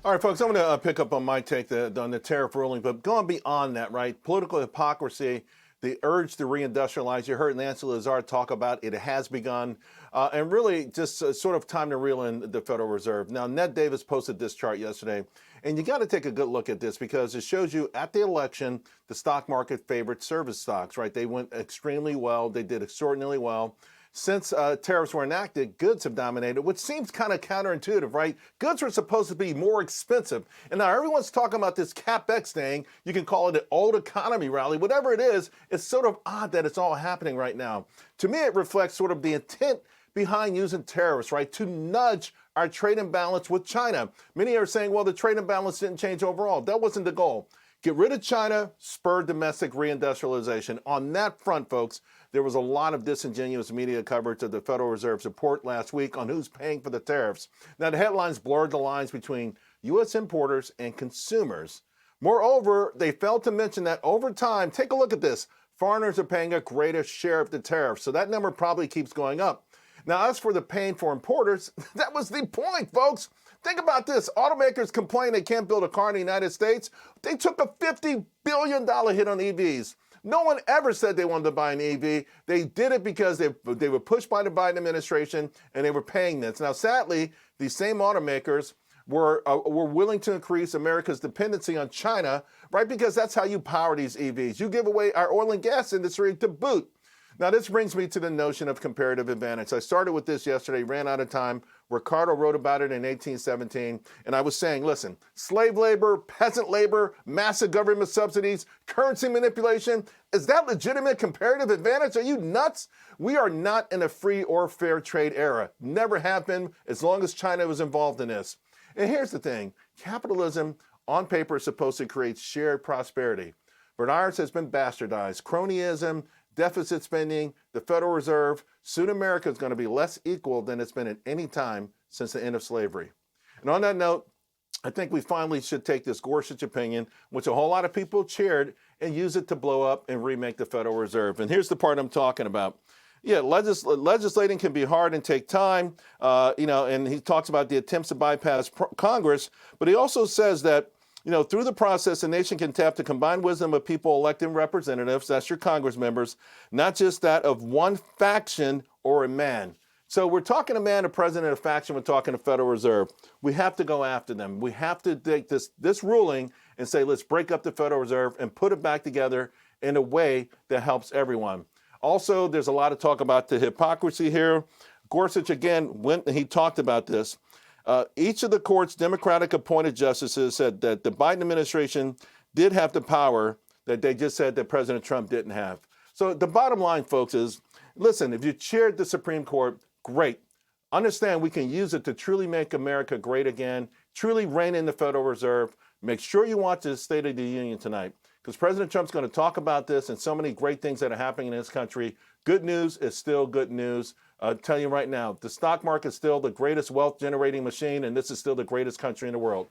All right, folks, I'm going to pick up on my take on the tariff ruling, but going beyond that, right? Political hypocrisy, the urge to reindustrialize. You heard Nancy Lazard talk about it has begun, and really just sort of time to reel in the Federal Reserve. Now, Ned Davis posted this chart yesterday, and you got to take a good look at this because it shows you at the election, the stock market favored service stocks, right? They went extremely well. They did extraordinarily well. Since tariffs were enacted, goods have dominated, which seems kind of counterintuitive, right? Goods were supposed to be more expensive. And now everyone's talking about this CapEx thing. You can call it an old economy rally, whatever it is. It's sort of odd that it's all happening right now. To me, it reflects sort of the intent behind using tariffs, right, to nudge our trade imbalance with China. Many are saying, well, the trade imbalance didn't change overall. That wasn't the goal. Get rid of China, spur domestic reindustrialization. On that front, folks, there was a lot of disingenuous media coverage of the Federal Reserve's report last week on who's paying for the tariffs. Now, the headlines blurred the lines between U.S. importers and consumers. Moreover, they failed to mention that over time, take a look at this, foreigners are paying a greater share of the tariffs. So that number probably keeps going up. Now, as for the paying for importers, that was the point, folks. Think about this. Automakers complain they can't build a car in the United States. They took a $50 billion hit on EVs. No one ever said they wanted to buy an EV. They did it because they were pushed by the Biden administration and they were paying this. Now, sadly, these same automakers were willing to increase America's dependency on China, right? Because that's how you power these EVs. You give away our oil and gas industry to boot. Now, this brings me to the notion of comparative advantage. I started with this yesterday, ran out of time. Ricardo wrote about it in 1817, and I was saying, listen, slave labor, peasant labor, massive government subsidies, currency manipulation, is that legitimate comparative advantage? Are you nuts? We are not in a free or fair trade era. Never have been, as long as China was involved in this. And here's the thing, capitalism on paper is supposed to create shared prosperity, but ours has been bastardized. Cronyism, deficit spending, the Federal Reserve, soon America is going to be less equal than it's been at any time since the end of slavery. And on that note, I think we finally should take this Gorsuch opinion, which a whole lot of people cheered, and use it to blow up and remake the Federal Reserve. And here's the part I'm talking about. Yeah, legislating can be hard and take time, and he talks about the attempts to bypass Congress, but he also says that through the process, a nation can tap the combined wisdom of people electing representatives, that's your Congress members, not just that of one faction or a man. So we're talking a man, a president, a faction, we're talking a Federal Reserve. We have to go after them. We have to take this ruling and say, let's break up the Federal Reserve and put it back together in a way that helps everyone. Also, there's a lot of talk about the hypocrisy here. Gorsuch, again, went and he talked about this. Each of the court's Democratic appointed justices said that the Biden administration did have the power that they just said that President Trump didn't have. So the bottom line, folks, is, listen, if you chaired the Supreme Court, great. Understand we can use it to truly make America great again, truly rein in the Federal Reserve. Make sure you watch the State of the Union tonight, because President Trump's going to talk about this and so many great things that are happening in this country. Good news is still good news. I'll tell you right now, the stock market is still the greatest wealth generating machine, and this is still the greatest country in the world.